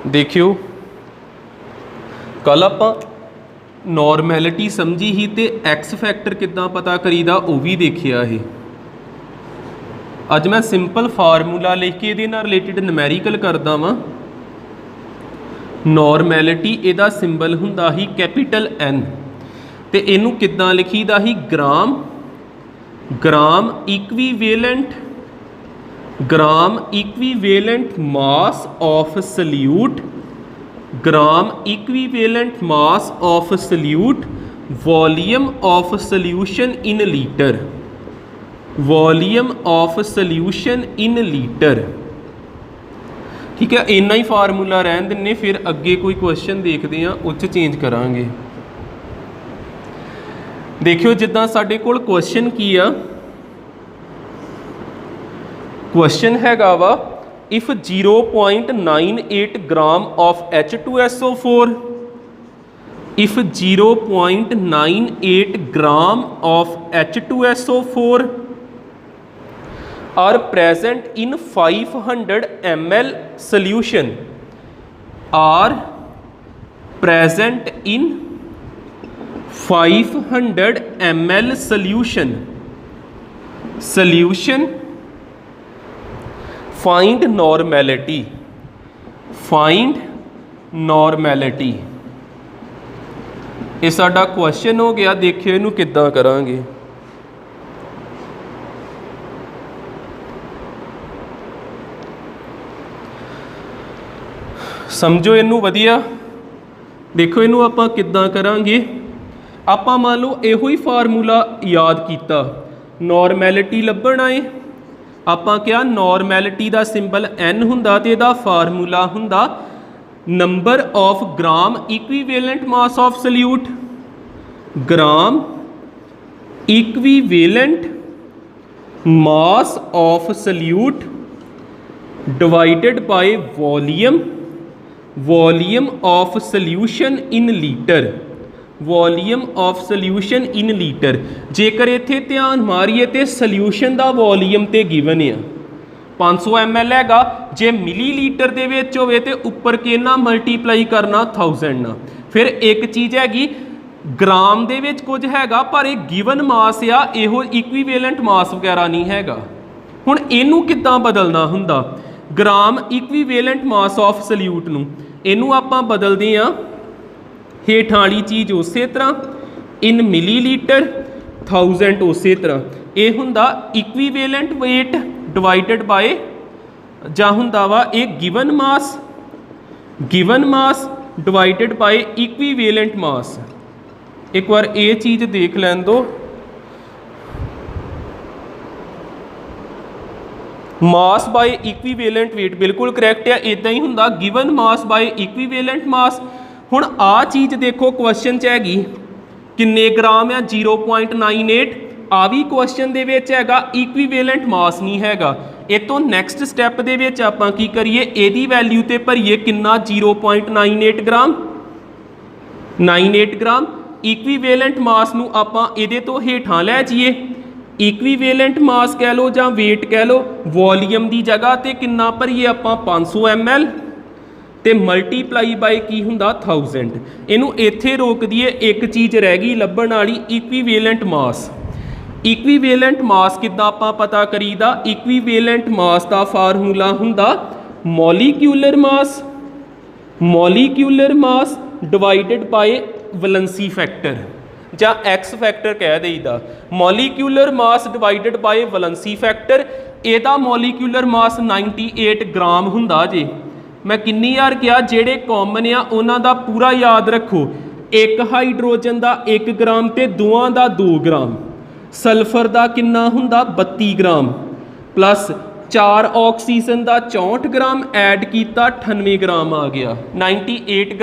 देखियो कल आपां नॉर्मैलिटी समझी ही तो एक्स फैक्टर किद्दां पता करीदा वो भी देखिया है। अज मैं सिंपल फार्मूला लिख के ये रिलेटिड नमैरिकल करदा वां। नॉर्मैलिटी इहदा सिंबल हुंदा ही कैपीटल एन ते इनू किद्दां लिखीदा ही gram equivalent mass of solute volume of solution in litre. ठीक है, इन्ना ही फार्मूला रहन दिन्ने, फिर अगे कोई क्वेश्चन देखते हैं उस चेंज करांगे। देखियो जिद्दां साडे कोल क्वेश्चन की आ, क्वेश्चन हैगा वा if 0.98 gram of H2SO4 if 0.98 gram of H2SO4 are present in 500 ml solution are present in 500 ml solution find normality ये साडा क्वेश्चन हो गया। देखियो इनू किद्दां करांगे। समझो इनू वधिया। देखो इनू आपां किद्दां करांगे। आपां मान लो इहो ही फार्मूला याद कीता, नॉर्मैलिटी लभण आए, आपां क्या नॉर्मैलिटी दा सिंबल एन हुंदा ते इहदा फार्मूला हुंदा number of gram equivalent mass of solute, gram equivalent mass of solute divided by volume of solution in litre. जेकर इत्थे ध्यान मारीए तो सल्यूशन का वॉल्यूम तो गिवन है 500 ml हैगा, जे मिलीलीटर दे विच होवे ते उपर कितना मल्टीप्लाई करना 1000 ना। फिर एक चीज़ हैगी ग्राम दे विच कुछ हैगा पर एक गिवन मास आ, इहो इक्वीवेलेंट मास वगैरह नहीं हैगा। हुण इनू किद्दां बदलना हुंदा, ग्राम इक्वीवेलेंट मास ऑफ सल्यूट नू इनू आपां बदलदे आ हेठां वाली चीज़ उस तरह इन मिलीलीटर 1000 उस तरह, यह हुंदा इक्वीवेलेंट वेट डिवाइडेड बाय जां हुंदा वा एक given mass divided by equivalent mass. एक बार ये चीज़ देख लैन दो। मास बाय इक्वीवेलेंट वेट बिल्कुल करैक्ट है, इदां ही हुंदा given mass by equivalent mass. हुण आ चीज़ देखो क्वेश्चन च हैगी किन्ने ग्राम है 0.98, आ भी क्वेश्चन दे विच हैगा, इक्वीवेलेंट मास नहीं हैगा। इस तो नैक्सट स्टैप दे विच आपां की करिए, इहदी वैल्यू ते भरीए किन्ना 0.98 ग्राम। इक्वीवेलेंट मास नू आपां इहदे तो हेठां लै जाइए, इक्वीवेलेंट मास कह लो जां वेट कह लो, वॉल्यूम की जगह ते किन्ना भरीए आपां 500 ml ते मल्टीप्लाई बाय की हुंदा 1000। इनू इत्थे रोक दिए, एक चीज़ रह गई लभण वाली इक्वीवेलेंट मास किद्दां आपां पता करीदा। इक्वीवेलेंट मास का फार्मूला हुंदा molecular mass divided by valency factor जां एक्स फैक्टर कह देईदा। Molecular mass divided by valency factor, इहदा मॉलीक्यूलर मास 98 ग्राम हुंदा जे। मैं किन्नी यार क्या जेड़े कॉमन आ उन्हां दा पूरा याद रखो, एक हाइड्रोजन का 1 ग्राम ते दोवां दा 2 ग्राम, सल्फर का किन्ना हुंदा 32 ग्राम, प्लस 4 ऑक्सीजन का 64 ग्राम ऐड किया 98 ग्राम आ गया 98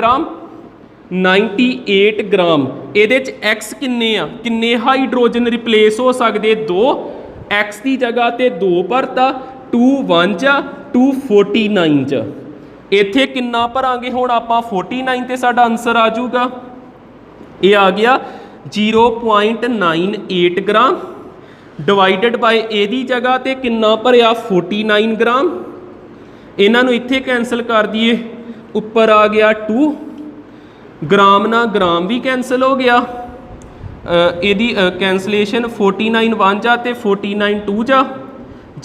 ग्राम। ये एक्स किन्ने आ, किन्ने हाइड्रोजन रिप्लेस हो सकते 2, एक्स की जगह ते 2 भरता 2 1 जा 2 49 जा। इत्थे किन्ना भरांगे हुण आपां 49 ते साडा आंसर आ जाऊगा, ये आ गया 0.98 ग्राम डिवाइडेड बाय एदी जगह ते किन्ना भरिया 49 ग्राम। इन्हां नूं इत्थे कैंसल कर दिए, ਉੱਪਰ ਆ ਗਿਆ 2 ग्राम ना ग्राम भी कैंसल हो गया ਇਹਦੀ कैंसलेशन 49 1 जा ਤੇ 49 2 जा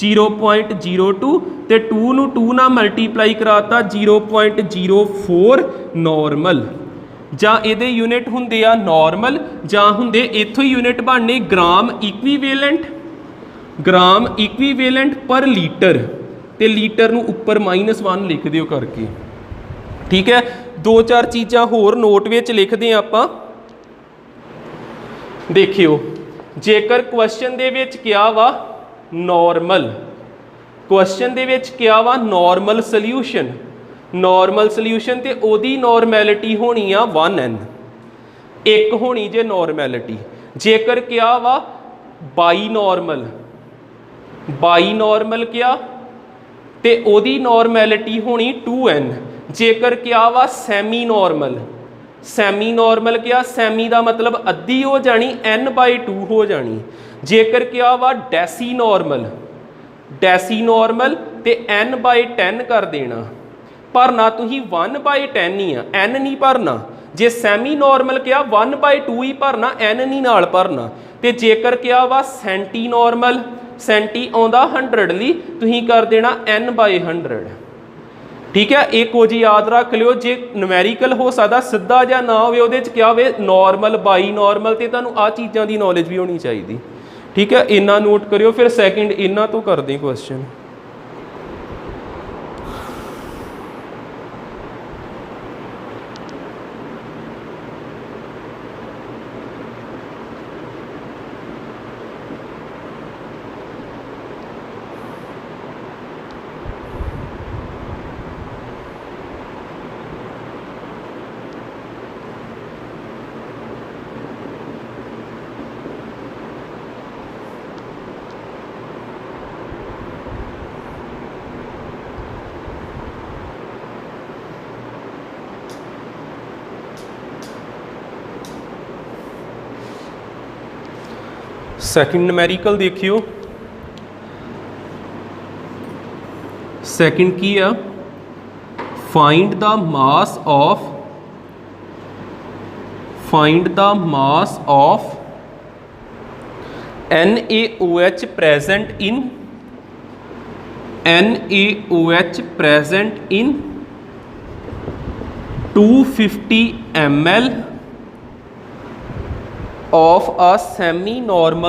0.02 ਤੇ 2 ਨੂੰ 2 ਨਾਲ ਮਲਟੀਪਲਾਈ ਕਰਾਤਾ 0.04 ਨੋਰਮਲ ਜਾਂ ਇਹਦੇ ਯੂਨਿਟ ਹੁੰਦੇ ਆ ਨੋਰਮਲ ਜਾਂ ਹੁੰਦੇ ਇੱਥੋਂ ਹੀ ਯੂਨਿਟ ਬਣਨੇ ਗ੍ਰਾਮ ਇਕਵੀਵੇਲੈਂਟ ਪਰ ਲੀਟਰ ਤੇ ਲੀਟਰ ਨੂੰ ਉੱਪਰ -1 ਲਿਖ ਦਿਓ ਕਰਕੇ ठीक है। 2-4 चीज़ां होर नोट विच लिखते हैं आपां देखियो जेकर क्वेश्चन दे विच क्या वा नॉर्मल क्वेश्चन दे विच क्या वा नॉर्मल सल्यूशन ते ओदी नॉर्मैलिटी होनी आ 1n एक होनी जे नॉर्मैलिटी जेकर क्या वा बाई नॉर्मल क्या ते ओदी नॉर्मैलिटी होनी 2n जेकर क्या वा सैमी नॉर्मल क्या सैमी का मतलब अद्धी हो जानी n/2 हो जानी जेकर क्या वा डैसी नॉर्मल ते n/10 कर देना भरना तुही 1/10 ही आ n नहीं भरना जे सैमी नॉर्मल क्या 1/2 ही भरना n नहीं नाल भरना ते जेकर क्या वा सेंटी आउंदा 100 ली तुही कर देना n/100 ठीक है। एक हो जी याद रख लियो जे न्यूमेरिकल हो सकता सीधा या ना हो क्या हो नॉर्मल बाई नॉर्मल तो तुहानूं आ चीज़ों की नॉलेज भी होनी चाहिए ठीक है। इन्ना नोट करियो फिर सैकेंड इन्ना तो कर दें क्वेश्चन सैकेंड न्यूमेरिकल देखियो सैकेंड की है find the mass of NaOH present in 250 ml of a semi normal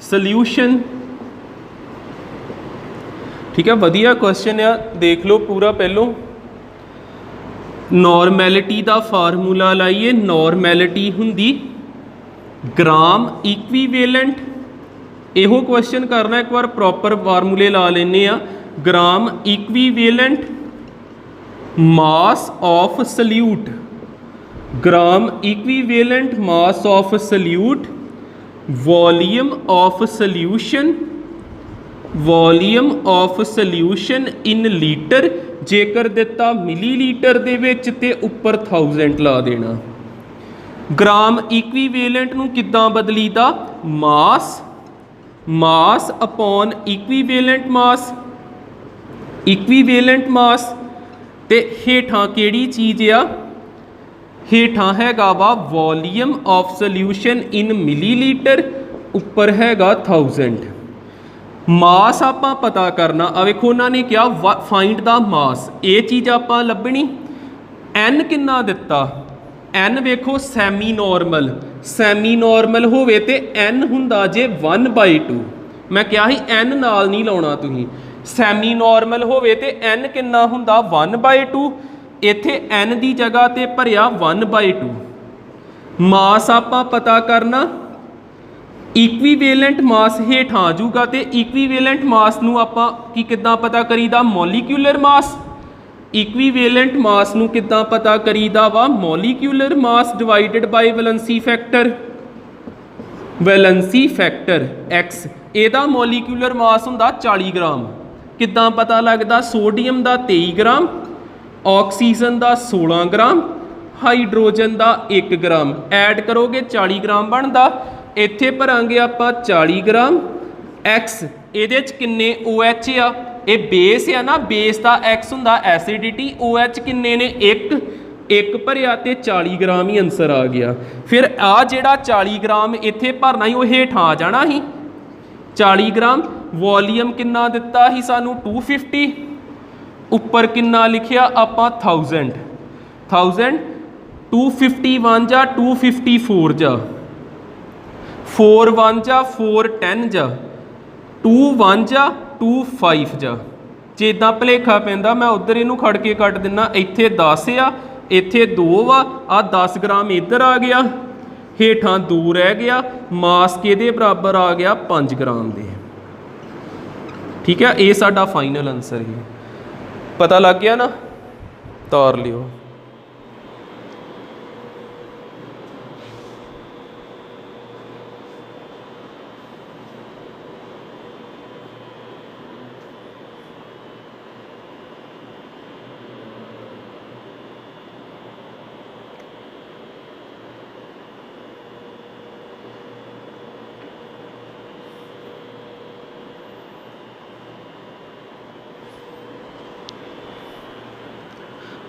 solution ठीक है। वधिया क्वेश्चन है देख लो पूरा पहलों नॉर्मैलिटी का फार्मूला लाइए नॉर्मैलिटी हुंदी ग्राम इक्वीवेलेंट इहो क्वेश्चन करना एक बार प्रॉपर फार्मूले ला लेने आ gram equivalent mass of solute gram equivalent mass of solute volume of solution in litre जेकर दिता मिलीलीटर दे विच ते उपर 1000 ला देना ग्राम इक्वीवेलेंट नूं किद्दां बदलीदा मास अपॉन इक्वीवेलेंट मास ते हेठां केड़ी चीज़ आ हेठां हैगा वा volume of solution in millilitre उपर हैगा 1000 मास आपां पता करना आ वेखो उन्होंने क्या फाइंड द मास ये चीज़ आपां लभनी n किन्ना दिता n वेखो सैमी नॉर्मल होवे ते n हुंदा जे 1/2 मैं क्या ही n नाल नहीं लाउणा तुसीं सैमी नॉर्मल होवे ते n किन्ना हुंदा 1/2 इत्थे n दी जगह ते भरिया 1/2 मास आपां पता करना इक्वीवेलेंट मास हेठ आ जाऊगा तो इक्वीवेलेंट मास नूं आपां की किद्दां पता करीदा मॉलिक्यूलर मास इक्वीवेलेंट मास नूं किद्दां पता करीदा वा molecular mass divided by valency factor x ਇਹਦਾ मॉलिक्यूलर मास हुंदा 40 ग्राम किद्दां पता लगदा सोडियम दा 23 ग्राम ऑक्सीजन दा 16 ग्राम हाइड्रोजन दा 1 ग्राम ऐड करोगे 40 ग्राम बनदा इत्थे भरांगे आपां 40 ग्राम x ਇਹਦੇ ਚ ਕਿੰਨੇ OH ਆ, ਇਹ ਬੇਸ ਆ ਨਾ, ਬੇਸ ਦਾ X ਹੁੰਦਾ ਐਸਿਡਿਟੀ, OH ਕਿੰਨੇ ਨੇ, ਇੱਕ ਭਰਿਆ ਤੇ 40 ਗ੍ਰਾਮ ਹੀ ਆंसर ਆ ਗਿਆ। ਫਿਰ ਆ ਜਿਹੜਾ 40 ਗ੍ਰਾਮ ਇੱਥੇ ਭਰਨਾ ਹੀ, ਉਹ ਹੇਠਾਂ ਆ ਜਾਣਾ ਸੀ 40 ਗ੍ਰਾਮ। ਵੋਲੀਅਮ ਕਿੰਨਾ ਦਿੱਤਾ ਸੀ ਸਾਨੂੰ 250, ਉੱਪਰ ਕਿੰਨਾ ਲਿਖਿਆ ਆਪਾਂ 1000, 251 ਜਾਂ 254 ਜਾ 41 ਜਾਂ 410 ਜਾ 21 ਜਾਂ 25 ਜਾ। ਜੇ ਇਦਾਂ ਭੁਲੇਖਾ ਪੈਂਦਾ ਮੈਂ ਉਧਰ ਇਹਨੂੰ ਖੜ ਕੇ ਕੱਟ ਦਿੰਦਾ, ਇੱਥੇ 10 ਆ, ਇੱਥੇ 2 ਵਾ, ਆ 10 ਗ੍ਰਾਮ ਇੱਧਰ ਆ ਗਿਆ, ਹੇਠਾਂ 2 ਰਹਿ ਗਿਆ, ਮਾਸ ਕਿਹਦੇ ਬਰਾਬਰ ਆ ਗਿਆ 5 ਗ੍ਰਾਮ ਦੇ। ਠੀਕ ਹੈ, ਇਹ ਸਾਡਾ ਫਾਈਨਲ ਆंसर ਹੈ। ਪਤਾ ਲੱਗ ਗਿਆ ਨਾ, ਤਾਰ ਲਿਓ।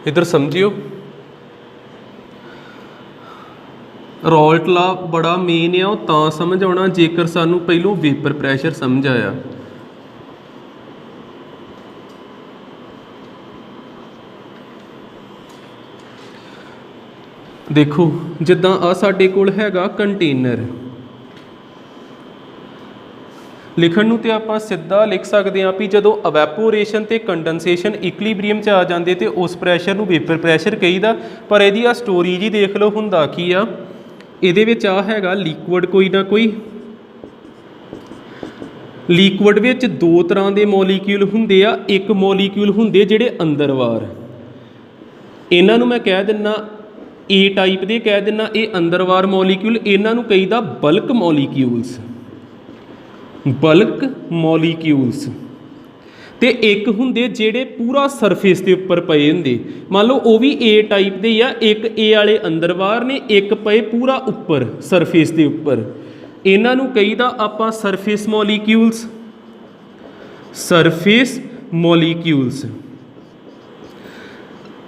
इधर समझियो, रॉल्ट ला बड़ा मेन है, तो समझ आना जेकर सानू पहलों वेपर प्रैशर समझ आया। देखो जिद्दां आ साडे कोल हैगा कंटेनर, लिखण नूं ते आपां सिद्धा लिख सकते हैं भी जदों अवैपोरेशन ते कंडेंसेशन इक्विलिब्रियम च आ जाते तो उस प्रैशर नूं वेपर प्रैशर कहीदा। पर इहदी आ स्टोरी जी देख लो, हुंदा की आ, इहदे विच आ हैगा लिक्विड, कोई ना कोई लिक्विड विच 2 तरह के मॉलीक्यूल हुंदे आ। एक मॉलीक्यूल हुंदे जिहड़े अंदरवार, इन्हां नूं मैं कह दिना A टाइप दे कह दिना, ये अंदरवार मॉलीक्यूल, इन्हां नूं कहीदा बल्क मॉलीक्यूल्स, बल्क मॉलीक्यूल्स। ते एक हुंदे जेड़े पूरा सरफेस के उपर पे हुंदे, मान लो वो भी A टाइप दे या एक A वाले अंदरवार ने, एक पे पूरा उपर सरफेस के उपर, इन्हां नूं कहीदा आपां सरफेस मॉलीक्यूल्स, सरफेस मॉलीक्यूल्स।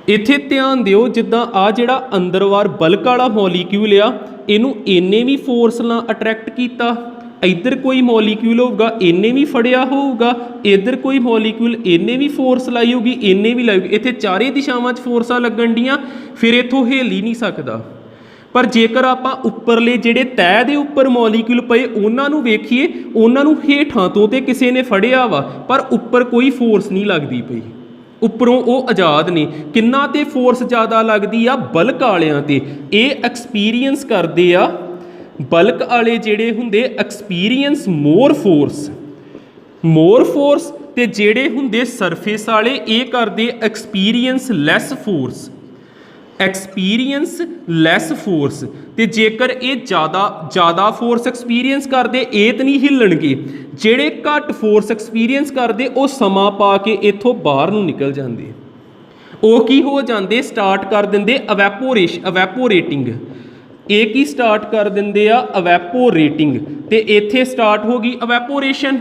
इत्थे ध्यान दिओ, जिद्दां आ जिहड़ा अंदरवार बल्क वाला मॉलीक्यूल आ, इहनूं इन्ने भी फोर्स नाल अट्रैक्ट कीता, इधर कोई मॉलीक्यूल होगा इन्ने भी फड़िया होगा, इधर कोई मॉलीक्यूल इन्ने भी फोर्स लाई होगी, इन्ने भी लाई होगी, इत्थे चारे दिशावां फोर्सां लगन दियां, फिर इत्थों हिल ही नहीं सकदा। पर जेकर आपां उपरले जिहड़े तैह दे उपर मॉलीक्यूल पए उन्हां नूं वेखीए, उन्हां नूं हेठां तो ते किसी ने फड़िया वा, पर उपर कोई फोर्स नहीं लगदी पई, उपरों वो आज़ाद ने। किन्ना ते फोर्स ज़्यादा लगदी आ, बल्क वालियां ते। ये एक्सपीरियंस करदे आ बल्क वाले जिहड़े हुंदे एक्सपीरियंस मोर फोर्स, ते जिहड़े हुंदे सरफेस वाले ये करदे एक्सपीरियंस लैस फोर्स। ते जेकर ये ज़्यादा फोर्स एक्सपीरियंस करदे, ये तो नहीं हिलणगे, जिहड़े घट फोर्स एक्सपीरियंस करदे वो समा पा के इत्थों बाहर नूं निकल जांदे, वो की हो जांदे, स्टार्ट कर दिंदे अवैपोरेटिंग। एक ही स्टार्ट कर देंगे आ अवैपोरेटिंग, ते इत्थे स्टार्ट होगी अवैपोरेशन।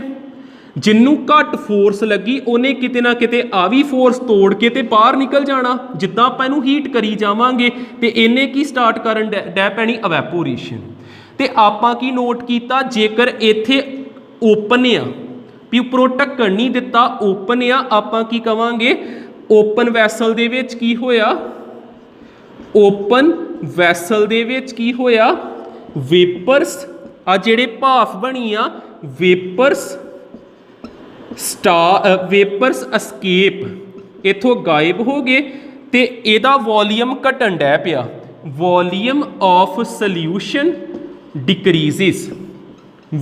जिन्नू घट फोर्स लगी उन्हें किते ना किते आ भी फोर्स तोड़ के ते बाहर निकल जाना, जिद्दां आपां इहनूं हीट करी जावांगे ते इन्हें की स्टार्ट करन डै पैनी अवैपोरेशन। ते आपां की नोट कीता, जेकर इत्थे ओपन आ भी उपरों ढक्कन नहीं दिता, ओपन आ, आपां की कवांगे ओपन वैसल दे विच की होया, ओपन वैसल दे विच की होया, वेपर्स आ जिहड़े भाफ बनी आ, वेपर्स अस्केप इत्थों गायब हो गए, ते इहदा वॉल्यूम घटन डै पिया, volume of solution decreases,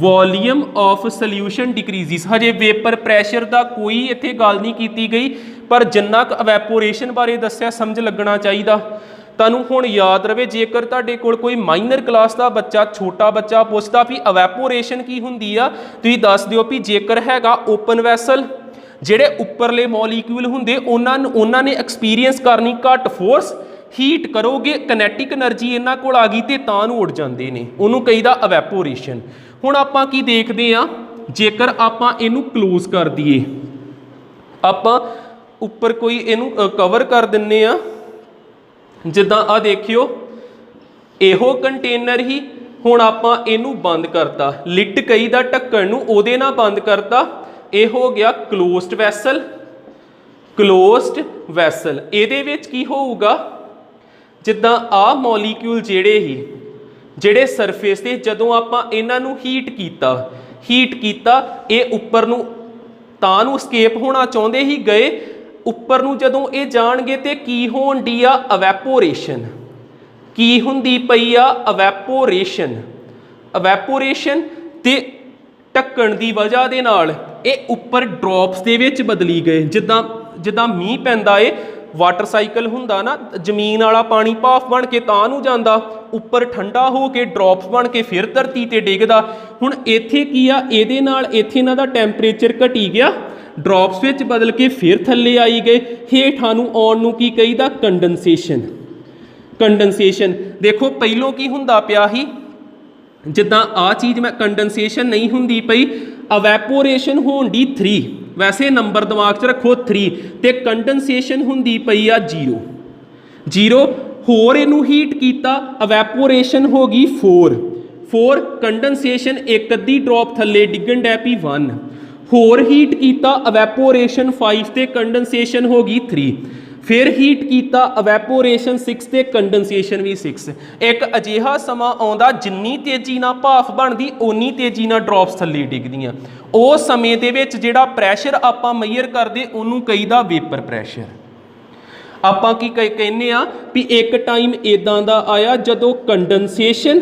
volume of solution decreases. हजे वेपर प्रैशर का कोई इत्थे गल नहीं की गई, पर जिन्ना क अवैपोरेशन बारे दस्सिया समझ लगना चाहिए। तुहानूं हुण याद रहे, जेकर तुहाडे कोल कोई माइनर क्लास का बच्चा, छोटा बच्चा पुछदा भी अवैपोरेशन की हुंदी आ, तुसीं दस दिओ भी जेकर हैगा ओपन वैसल, जिहड़े उपरले मॉलीक्यूल हुंदे उन्हां ने एक्सपीरियंस करनी घट फोर्स, हीट करोगे कनैटिक एनर्जी इन्हां कोल आ गई ते तां नूं उड़ जांदे ने, उहनूं कहीदा अवैपोरेशन। हुण आपां की देखदे आ, जेकर आपां इनू क्लोज कर दईए, आपां उपर कोई इनू कवर कर दिन्ने आ, जिद्दां आ देखियो इहो कंटेनर ही, हुण आपां इनू बंद करता, लिट कई दा ढक्कण नू उहदे नाल बंद करता, ये हो गया क्लोज्ड वैसल। क्लोज्ड वैसल इहदे विच की होऊगा, जिद्दां आ मॉलीक्यूल जेड़े ही जेड़े सरफेस ते जदों आपां इन्हां नू हीट कीता ये उपर नू तां नू स्केप होना चाहुंदे ही गए, उपर नू जदों ये जाणगे ते की होण डी आ अवैपोरेशन, की हुंदी पई आ अवैपोरेशन। अवैपोरेशन ते ढक्कण दी वजह दे नाल ये उपर ड्रॉप्स दे विच बदली गए, जिद्दां मींह पैंदा है, वाटर साइकिल हुंदा ना, जमीन वाला पानी भाफ बन के तां नू जांदा, उपर ठंडा हो के ड्रॉप्स बन के फिर धरती ते डिगदा। हुण इत्थे की आ, इहदे नाल इत्थे इन्हां दा टैंपरेचर घटी गया, ड्रॉप्स विच बदल के फिर थल्ले आई गए, हेठां नू आउण नू की कहीदा कंडनसेशन। कंडनसेशन देखो पहलों की हुंदा पिया ही, जिद्दां आ चीज़ मैं कंडनसेशन नहीं हुंदी पई, अवैपोरेशन होण डी 3, वैसे नंबर दिमाग च रखो 3, ते कंडनसेशन हुंदी पई आ 0। होर इनू हीट कीता, अवैपोरेशन हो गई 4, कंडनसेशन एक अद्धी ड्रॉप थल्ले डिगन डै पई 1, होर हीट कीता, अवैपोरेशन 5 ते कंडनसेशन हो गई 3, फिर हीट किया अवैपोरेशन 6 ते कंडनसेशन भी 6। एक अजिहा समा आउंदा जिन्नी तेजी नाल भाफ बनदी उन्नी तेजी नाल ड्रॉप्स थल्ले डिगदियां। उस समय दे विच जिहड़ा प्रैशर आपां मेजर करदे उहनूं कहीदा वेपर प्रैशर। आपां की कहने आ भी एक टाइम इदां दा आया जदों कंडनसेशन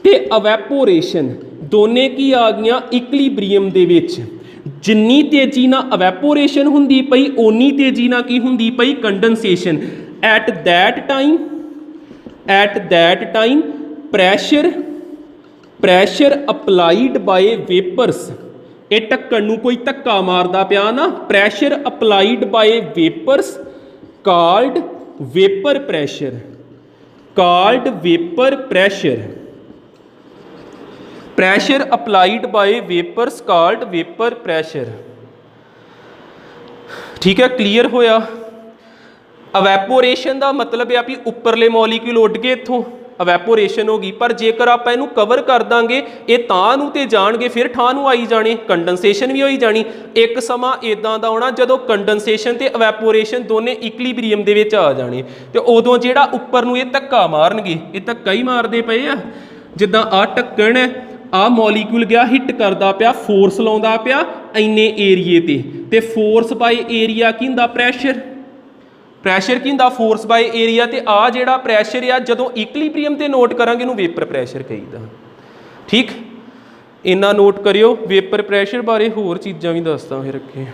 ते अवैपोरेशन दोने की आ गईयां इक्विलिब्रियम दे विच। जिन्नी तेजी ना अवैपोरेशन हुंदी पई उन्नी तेजी ना की हुंदी पई condensation. At that time pressure applied by vapours, ये ढक्कन नूं कोई धक्का मारदा पिया ना, pressure applied by vapours called vapour pressure, pressure applied by vapors called vapor pressure। ठीक है, क्लीयर होया। अवैपोरेशन का मतलब है भी उपरले मॉलीक्यूल उड़ गए इत्थों, अवैपोरेशन होगी। पर जेकर आप इनू कवर कर देंगे ये तां नूं ते जाणगे फिर ठा नूं आई जाने, कंडनसेशन भी होई जानी। एक समा इदां दा आउणा जदों कंडनसेशन ते अवैपोरेशन दोने इक्विलिब्रियम दे विच आ जाने, ते उदों जिहड़ा उपर नूं ये धक्का मारनगे, ये धक्का ही मारदे पए आ। जिद्दां आ ढक्कण है, आ मॉलीक्यूल गया हिट करता पिया, फोर्स लाउंदा पिया इन्ने एरिए ते फोर्स बाय एरिया की हुंदा प्रैशर की हुंदा फोर्स बाय एरिया। ते आ जिहड़ा प्रैशर आ जदों इक्विलिब्रियम ते नोट करांगे इहनूं वेपर प्रैशर कहीदा। ठीक, इन्ना नोट करियो। वेपर प्रैशर बारे होर चीज़ां भी दसदा फिर रखे।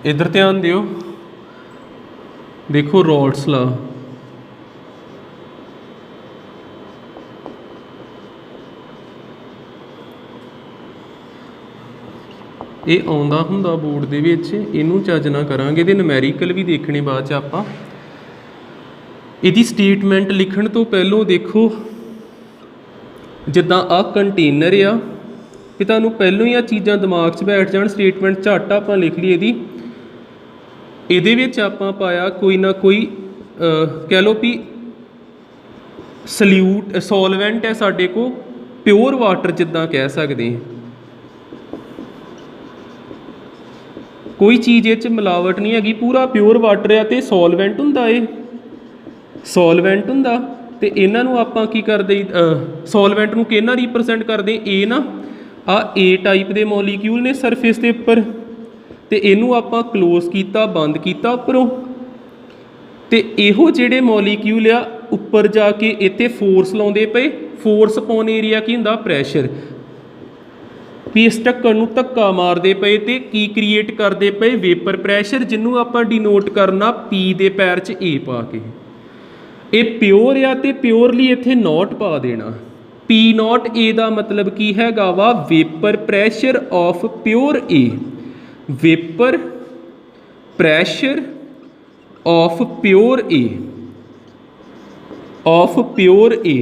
इधर ध्यान दियो, देखो रॉल्स ला, ये आउंदा हुंदा बोर्ड दे विच, इनू चज ना करांगे ते नूमैरिकल भी देखने बाद च आपां। इहदी स्टेटमेंट लिखण तो पहलों देखो जिद्दां आ कंटेनर आ, कि तुहानूं पहलों ही आ चीज़ां दिमाग च बैठ जाण, स्टेटमेंट झट आपां लिख लईए इहदी। ਇਹਦੇ ਵਿੱਚ ਆਪਾਂ ਪਾਇਆ कोई ना कोई कह लो भी सॉल्वेंट है साडे को, प्योर वाटर जिद्दां कह सकते हैं। कोई चीज़ इह मिलावट नहीं हैगी, पूरा प्योर वाटर है, तो सॉल्वेंट हुंदा है, सॉल्वेंट हुंदा। तो इन्हां नूं आपां की करदे, सॉल्वेंट नूं किहनां रिप्रजेंट करदे, ए ना आ ए टाइप के मॉलीक्यूल ने सरफेस के उपर, तो इनू आपां क्लोज किया, बंद किया उपरों। तो इहो जिहड़े मॉलीक्यूल आ उपर जाके इत्थे फोर्स लाउंदे पे, फोर्स अपॉन एरिया की हुंदा प्रैशर, भी इस ढक्कन नूं धक्का मारदे पे ते की क्रिएट करदे पे वेपर प्रैशर, जिन्हों आपां डिनोट करना पी दे पैर च ए पा के। ये प्योर आ ते प्योरली इत्थे नॉट पा देना, पी नॉट ए दा मतलब की हैगा वा vapour pressure of pure A. Vapour pressure of pure A, of pure A.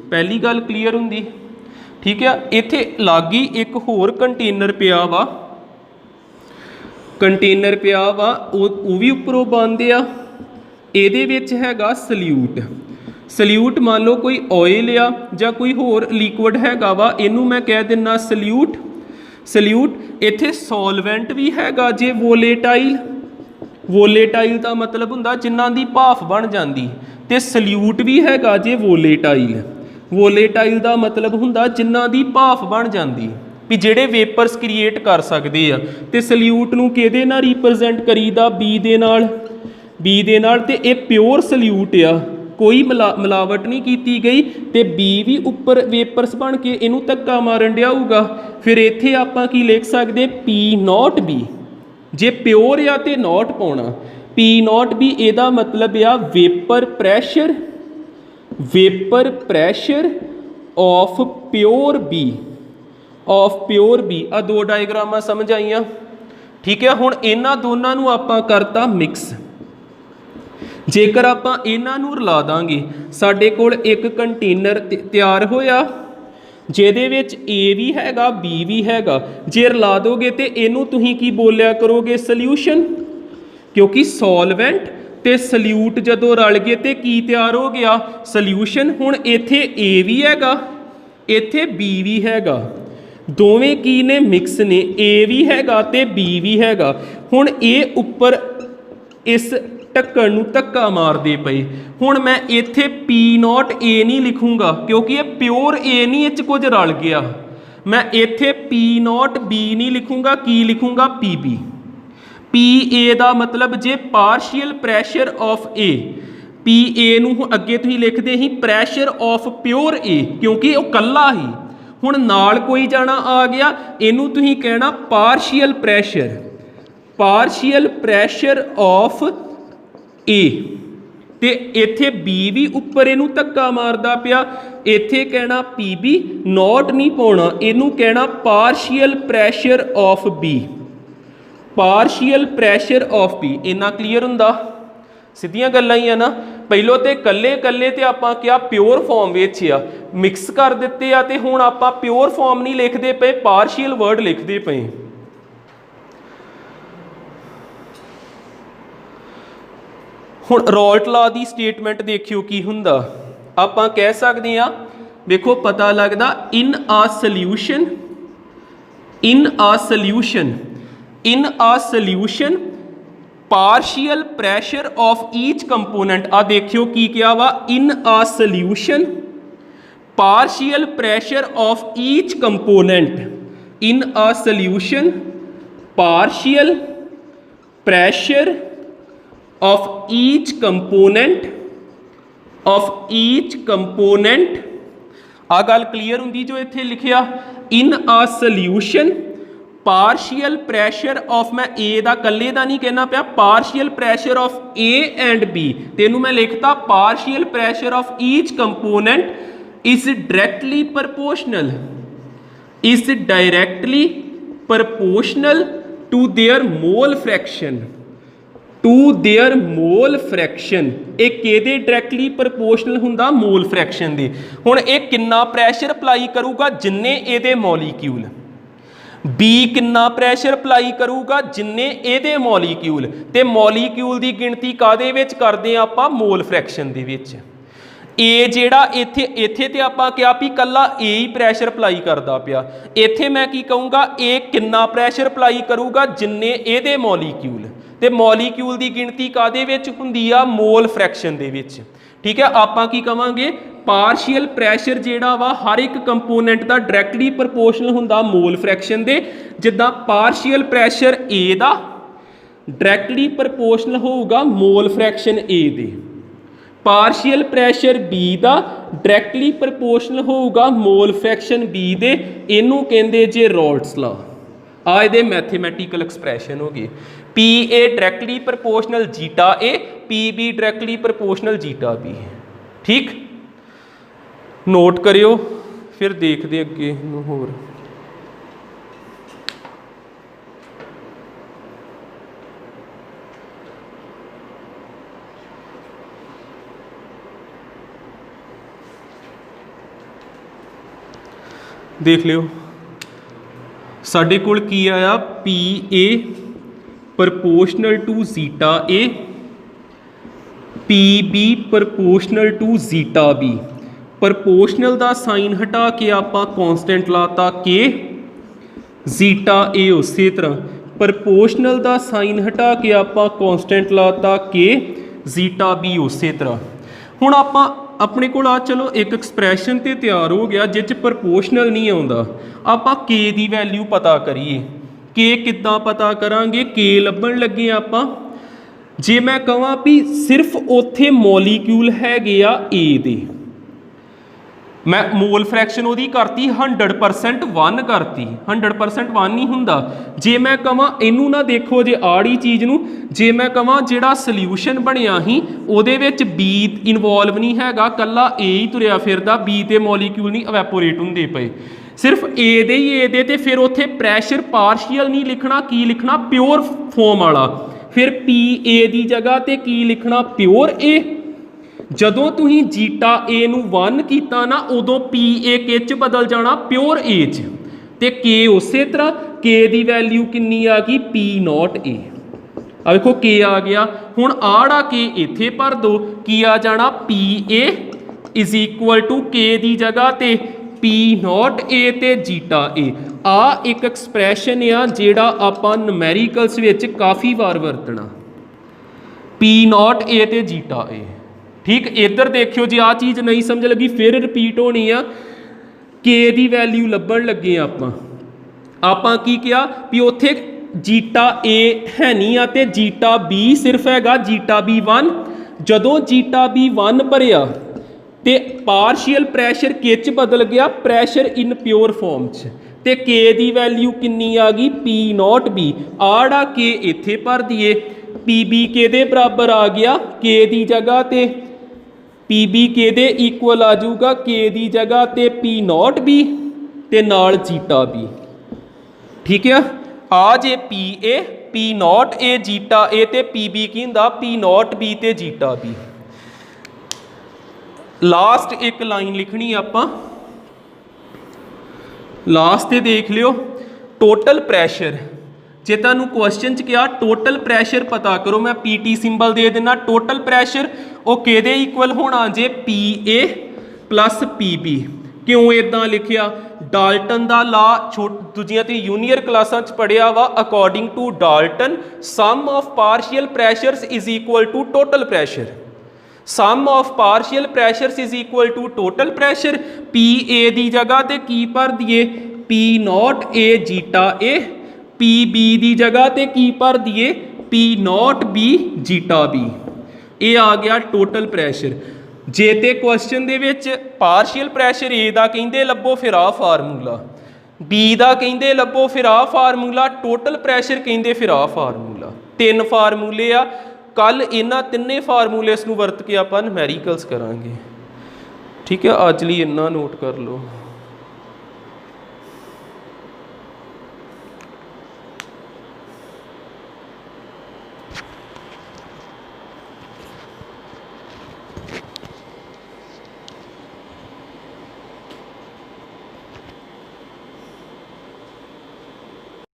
पहली गल क्लीयर होंगी, ठीक है। इत्थे लागी एक होर कंटेनर पिया वा, कंटेनर पिया वा, वो भी उपरों बंद आ। ਇਹਦੇ ਵਿੱਚ ਹੈਗਾ ਸਲਿਊਟ, ਸਲਿਊਟ ਮੰਨ ਲਓ ਕੋਈ ਆਇਲ ਆ ਜਾਂ ਕੋਈ ਹੋਰ ਲਿਕੁਇਡ ਹੈਗਾ ਵਾ, ਇਹਨੂੰ ਮੈਂ ਕਹਿ ਦਿੰਦਾ ਸਲਿਊਟ। ਸਲਿਊਟ ਇੱਥੇ ਸੋਲਵੈਂਟ ਵੀ ਹੈਗਾ ਜੇ ਵੋਲੇਟਾਈਲ, ਵੋਲੇਟਾਈਲ ਦਾ ਮਤਲਬ ਹੁੰਦਾ ਜਿਨ੍ਹਾਂ ਦੀ ਭਾਫ ਬਣ ਜਾਂਦੀ, ਤੇ ਸਲਿਊਟ ਵੀ ਹੈਗਾ ਜੇ ਵੋਲੇਟਾਈਲ, ਵੋਲੇਟਾਈਲ ਦਾ ਮਤਲਬ ਹੁੰਦਾ ਜਿਨ੍ਹਾਂ ਦੀ ਭਾਫ ਬਣ ਜਾਂਦੀ ਵੀ ਜਿਹੜੇ ਵੇਪਰਸ ਕ੍ਰੀਏਟ ਕਰ ਸਕਦੇ ਆ। ਤੇ ਸਲਿਊਟ ਨੂੰ ਕਿਹਦੇ ਨਾਲ ਰਿਪਰੈਜ਼ੈਂਟ ਕਰੀਦਾ, ਬੀ ਦੇ ਨਾਲ, ਬੀ ਦੇ ਨਾਲ। ਤੇ ਇਹ ਪਿਓਰ ਸਲਿਊਟ ਆ, ਕੋਈ ਮਿਲਾਵਟ ਨਹੀਂ ਕੀਤੀ ਗਈ, ਤੇ ਬੀ ਵੀ ਉੱਪਰ ਵੇਪਰਸ ਬਣ ਕੇ ਇਹਨੂੰ ਧੱਕਾ ਮਾਰਨ ਡਿਆ ਹੋਊਗਾ। ਫਿਰ ਇੱਥੇ ਆਪਾਂ ਕੀ ਲਿਖ ਸਕਦੇ, ਪੀ ਨੋਟ ਬੀ। ਜੇ ਪਿਓਰ ਆ ਤੇ ਨੋਟ ਪਾਉਣਾ, ਪੀ ਨੋਟ ਬੀ ਇਹਦਾ ਮਤਲਬ ਆ vapour pressure, vapour pressure of pure B, of pure B. ਆ ਦੋ ਡਾਇਗਰਾਮਾਂ ਸਮਝ ਆਈਆਂ, ਠੀਕ ਹੈ। ਹੁਣ ਇਹਨਾਂ ਦੋਨਾਂ ਨੂੰ ਆਪਾਂ ਕਰਤਾ ਮਿਕਸ। ਜੇਕਰ ਆਪਾਂ ਇਹਨਾਂ ਨੂੰ ਰਲਾ ਦਾਂਗੇ, ਸਾਡੇ ਕੋਲ ਇੱਕ ਕੰਟੇਨਰ ਤਿਆਰ ਹੋਇਆ ਜਿਹਦੇ ਵਿੱਚ ਏ ਵੀ ਹੈਗਾ ਬੀ ਵੀ ਹੈਗਾ। ਜੇ ਰਲਾ ਦੋਗੇ ਤੇ ਇਹਨੂੰ ਤੁਸੀਂ ਕੀ ਬੋਲਿਆ ਕਰੋਗੇ, ਸਲਿਊਸ਼ਨ, ਕਿਉਂਕਿ ਸੋਲਵੈਂਟ ਤੇ ਸਲਿਊਟ ਜਦੋਂ ਰਲ ਗਏ ਤੇ ਕੀ ਤਿਆਰ ਹੋ ਗਿਆ, ਸਲਿਊਸ਼ਨ। ਹੁਣ ਇੱਥੇ ਏ ਵੀ ਹੈਗਾ, ਇੱਥੇ ਬੀ ਵੀ ਹੈਗਾ, ਦੋਵੇਂ ਕੀ ਨੇ, ਮਿਕਸ ਨੇ, ਏ ਵੀ ਹੈਗਾ ਤੇ ਬੀ ਵੀ ਹੈਗਾ। ਹੁਣ ਇਹ ਉੱਪਰ ਇਸ ਢੱਕਣ ਨੂੰ ਧੱਕਾ ਮਾਰਦੇ ਪਏ। ਹੁਣ ਮੈਂ ਇੱਥੇ ਪੀ ਨੋਟ ਏ ਨਹੀਂ ਲਿਖੂੰਗਾ ਕਿਉਂਕਿ ਇਹ ਪਿਓਰ ਏ ਨਹੀਂ, ਇਹ 'ਚ ਕੁਝ ਰਲ ਗਿਆ। ਮੈਂ ਇੱਥੇ ਪੀ ਨੋਟ ਬੀ ਨਹੀਂ ਲਿਖੂੰਗਾ, ਕੀ ਲਿਖੂੰਗਾ, ਪੀ ਬੀ। ਪੀ ਏ ਦਾ ਮਤਲਬ ਜੇ ਪਾਰਸ਼ੀਅਲ ਪ੍ਰੈਸ਼ਰ ਆਫ ਏ, ਪੀ ਏ ਨੂੰ ਅੱਗੇ ਤੁਸੀਂ ਲਿਖਦੇ ਸੀ ਪ੍ਰੈਸ਼ਰ ਆਫ ਪਿਓਰ ਏ ਕਿਉਂਕਿ ਉਹ ਕੱਲਾ ਹੀ। ਹੁਣ ਨਾਲ ਕੋਈ ਜਾਣਾ ਆ ਗਿਆ, ਇਹਨੂੰ ਤੁਸੀਂ ਕਹਿਣਾ ਪਾਰਸ਼ੀਅਲ ਪ੍ਰੈਸ਼ਰ, ਪਾਰਸ਼ੀਅਲ ਪ੍ਰੈਸ਼ਰ ਆਫ ਏ। ਤੇ ਇੱਥੇ ਬੀ ਵੀ ਉੱਪਰ ਇਹਨੂੰ ਧੱਕਾ ਮਾਰਦਾ ਪਿਆ, ਇੱਥੇ ਕਹਿਣਾ ਪੀ ਬੀ, ਨੋਟ ਨਹੀਂ ਪਾਉਣਾ, ਇਹਨੂੰ ਕਹਿਣਾ partial pressure of B, partial pressure of B. ਇੰਨਾ ਕਲੀਅਰ ਹੁੰਦਾ, ਸਿੱਧੀਆਂ ਗੱਲਾਂ ਹੀ ਆ ਨਾ। ਪਹਿਲੋਂ ਤੇ ਕੱਲੇ ਕੱਲੇ ਤੇ ਆਪਾਂ ਕਿਹਾ ਪਿਓਰ ਫਾਰਮ ਵਿੱਚ ਆ, ਮਿਕਸ ਕਰ ਦਿੱਤੇ ਆ, ਤੇ ਹੁਣ ਆਪਾਂ ਪਿਓਰ ਫਾਰਮ ਨਹੀਂ ਲਿਖਦੇ ਪਏ, ਪਾਰਸ਼ੀਅਲ ਵਰਡ ਲਿਖਦੇ ਪਏ। ਹੁਣ ਰੌਲਟ ਲਾ ਦੀ ਸਟੇਟਮੈਂਟ ਦੇਖਿਓ ਕੀ ਹੁੰਦਾ। ਆਪਾਂ ਕਹਿ ਸਕਦੇ ਆ, ਦੇਖੋ ਪਤਾ ਲੱਗਦਾ, ਇਨ a solution, in a solution, in a solution partial pressure of each component. ਆ ਦੇਖਿਓ ਕੀ ਕਿਹਾ ਵਾ, in a solution partial pressure of each component, in a solution partial pressure of each component, of each component। ਆ ਗੱਲ clear ਹੁੰਦੀ ਜੋ ਇੱਥੇ ਲਿਖਿਆ, in a solution partial pressure of, ਮੈਂ A ਦਾ ਕੱਲੇ ਦਾ ਨਹੀਂ ਕਹਿਣਾ ਪਿਆ, partial pressure of A and B, ਤੈਨੂੰ ਮੈਂ ਲਿਖਤਾ partial pressure of each component is directly proportional, is directly proportional to their mole fraction, to their mole fraction। ਇਹ ਕਿਹਦੇ directly ਪ੍ਰਪੋਰਸ਼ਨਲ ਹੁੰਦਾ, ਮੋਲ ਫ੍ਰੈਕਸ਼ਨ ਦੇ। ਹੁਣ ਇਹ ਕਿੰਨਾ ਪ੍ਰੈਸ਼ਰ ਅਪਲਾਈ ਕਰੂਗਾ, ਜਿੰਨੇ ਇਹਦੇ ਮੋਲੀਕਿਊਲ। B ਕਿੰਨਾ ਪ੍ਰੈਸ਼ਰ ਅਪਲਾਈ ਕਰੂਗਾ, ਜਿੰਨੇ ਇਹਦੇ ਮੋਲੀਕਿਊਲ। ਤੇ ਮੋਲੀਕਿਊਲ ਦੀ ਗਿਣਤੀ ਕਾਦੇ ਵਿੱਚ ਕਰਦੇ ਆ ਆਪਾਂ, ਮੋਲ ਫ੍ਰੈਕਸ਼ਨ ਦੇ ਵਿੱਚ। A ਜਿਹੜਾ ਇੱਥੇ ਤੇ ਆਪਾਂ ਕਿਹਾ ਵੀ ਕੱਲਾ A ਹੀ ਪ੍ਰੈਸ਼ਰ ਅਪਲਾਈ ਕਰਦਾ ਪਿਆ, ਇੱਥੇ ਮੈਂ ਕੀ ਕਹੂੰਗਾ, A ਕਿੰਨਾ ਪ੍ਰੈਸ਼ਰ ਅਪਲਾਈ ਕਰੂਗਾ, ਜਿੰਨੇ ਇਹਦੇ ਮੋਲੀਕਿਊਲ। ਤੇ ਮੋਲੀਕਿਊਲ ਦੀ ਗਿਣਤੀ ਕਾਦੇ ਵਿੱਚ ਹੁੰਦੀ ਆ, ਮੋਲ ਫ੍ਰੈਕਸ਼ਨ ਦੇ ਵਿੱਚ। ਠੀਕ ਹੈ, ਆਪਾਂ ਕੀ ਕਵਾਂਗੇ, ਪਾਰਸ਼ੀਅਲ ਪ੍ਰੈਸ਼ਰ ਜਿਹੜਾ ਵਾ ਹਰ ਇੱਕ ਕੰਪੋਨੈਂਟ ਦਾ ਡਾਇਰੈਕਟਲੀ ਪ੍ਰਪੋਰਸ਼ਨਲ ਹੁੰਦਾ ਮੋਲ ਫ੍ਰੈਕਸ਼ਨ ਦੇ। ਜਿੱਦਾਂ ਪਾਰਸ਼ੀਅਲ ਪ੍ਰੈਸ਼ਰ A ਦਾ ਡਾਇਰੈਕਟਲੀ ਪ੍ਰਪੋਰਸ਼ਨਲ ਹੋਊਗਾ ਮੋਲ ਫ੍ਰੈਕਸ਼ਨ A ਦੇ, ਪਾਰਸ਼ੀਅਲ ਪ੍ਰੈਸ਼ਰ B ਦਾ ਡਾਇਰੈਕਟਲੀ ਪ੍ਰਪੋਰਸ਼ਨਲ ਹੋਊਗਾ ਮੋਲ ਫ੍ਰੈਕਸ਼ਨ B ਦੇ। ਇਹਨੂੰ ਕਹਿੰਦੇ ਜੇ ਰੌਲਟਸ ਲਾ। ਆ ਇਹਦੇ ਮੈਥਮੈਟੀਕਲ ਐਕਸਪ੍ਰੈਸ਼ਨ ਹੋ ਗਈ। ਪੀ ਏ ਡਾਇਰੈਕਟਲੀ ਪ੍ਰਪੋਰਸ਼ਨਲ ਜੀਟਾ ਏ, ਪੀ ਬੀ ਡਾਇਰੈਕਟਲੀ ਪ੍ਰਪੋਰਸ਼ਨਲ ਜੀਟਾ ਬੀ। ਠੀਕ, ਨੋਟ ਕਰਿਓ, ਫਿਰ ਦੇਖਦੇ ਅੱਗੇ ਨੂੰ ਹੋਰ। देख लियो साडे कोल की आया P A proportional to zeta A, P B proportional to zeta B. Proportional का साइन हटा के आप कॉन्सटेंट लाता के, जीटा ए उस तरह प्रपोर्शनल का साइन हटा के आप कॉन्सटेंट लाता के, जीटा बी उस तरह। हुण आप अपने को चलो एक एक्सप्रैशन तो तैयार हो गया जिस प्रपोर्शनल नहीं आता, आप के की वैल्यू पता करिए। के किद्दां पता करांगे, के लभण लगे आप जे मैं कहां भी सिर्फ उत्थे मॉलीक्यूल हैगे आ ए दे, मैं मोल फ्रैक्शन उहदी करती 100% 1 करती, 100% 1 नहीं हुंदा। जे मैं कहां इनू ना देखो जे आड़ी चीज़ नू, जे मैं कहां जिहड़ा सल्यूशन बनिया ही उहदे विच बी इनवॉल्व नहीं हैगा, कल्ला ए ही तुरिया फिरदा, बी ते मॉलीक्यूल नहीं एवैपोरेट हुंदे पए, सिर्फ ए दे ही ए दे, ते फिर उत्थे प्रैशर पार्शियल नहीं लिखना, की लिखना प्योर फॉर्म वाला। फिर पी ए की जगह ते की लिखना प्योर ए। जदों तुसीं जीटा ए नू 1 कीता ना उदों पी ए के च बदल जाना प्योर ए च, ते के उस तरह के दी वैल्यू किन्नी आ गई पी नॉट ए। आ देखो के आ गया, हुण आड़ा के इत्थे भर दो, की आ जाना P A is equal to K दी जगह ते पी नॉट ए ते जीटा ए। आ एक एक्सप्रैशन आ जिहड़ा आपां न्यूमैरिकल्स विच काफ़ी वार वरतना, पी नॉट ए ते जीटा ए। ठीक, इधर देखियो जी आ चीज़ नहीं समझ लगी फिर रिपीट होनी आ। के दी वैल्यू लभण लगे आपां की किया भी उत्थे जीटा ए है नहीं आ ते जीटा बी सिर्फ हैगा जीटा बी 1। जदों जीटा बी 1 भरिया ते पार्शियल प्रैशर के च बदल गया प्रैशर इन प्योर फॉर्म च, ते के दी वैल्यू किन्नी आ गई पी नॉट बी। आड़ा के इत्थे भर दिए, पी बी के दे बराबर आ गया, के दी जगह ते पी बी के दे इक्वल आ जाऊगा के दी जगह ते पी नॉट बी ते नाल जीटा बी। ठीक है, आ जे P A P nought A zeta A ते पी बी की हुंदा पी नॉट बी ते जीटा बी। लास्ट एक लाइन लिखनी आपां, लास्ट ते देख लियो टोटल प्रैशर। जे तुहानू क्वेश्चन च क्या टोटल प्रैशर पता करो, मैं पीटी सिंबल दे देना। टोटल प्रैशर वो किहदे इक्वल होना जे P A plus P B. क्यों इदां लिखिया? डाल्टन दा ला दूजियां ते यूनियर क्लासां च पढ़िया वा। According to Dalton sum of partial pressures is equal to total pressure. Sum of partial pressures is equal to total pressure. P A दी जगह ते की भर दिए P nought A zeta A, P B दी जगह ते की भर दिए P nought B zeta B. ये आ गया टोटल प्रैशर। जे ते क्वेश्चन दे विच पार्शियल प्रैशर ए दा कहिंदे लभो फिर आ फार्मूला, बी दा कहिंदे लभो फिर आ फार्मूला, टोटल प्रैशर कहिंदे फिर आ फार्मूला। 3 फार्मूले आ। कल इन्हां तिन्ने फार्मूलेस नूं वरत के आपां न्यूमैरिकल्स करांगे। ठीक है, अज लई इन्ना नोट कर लो।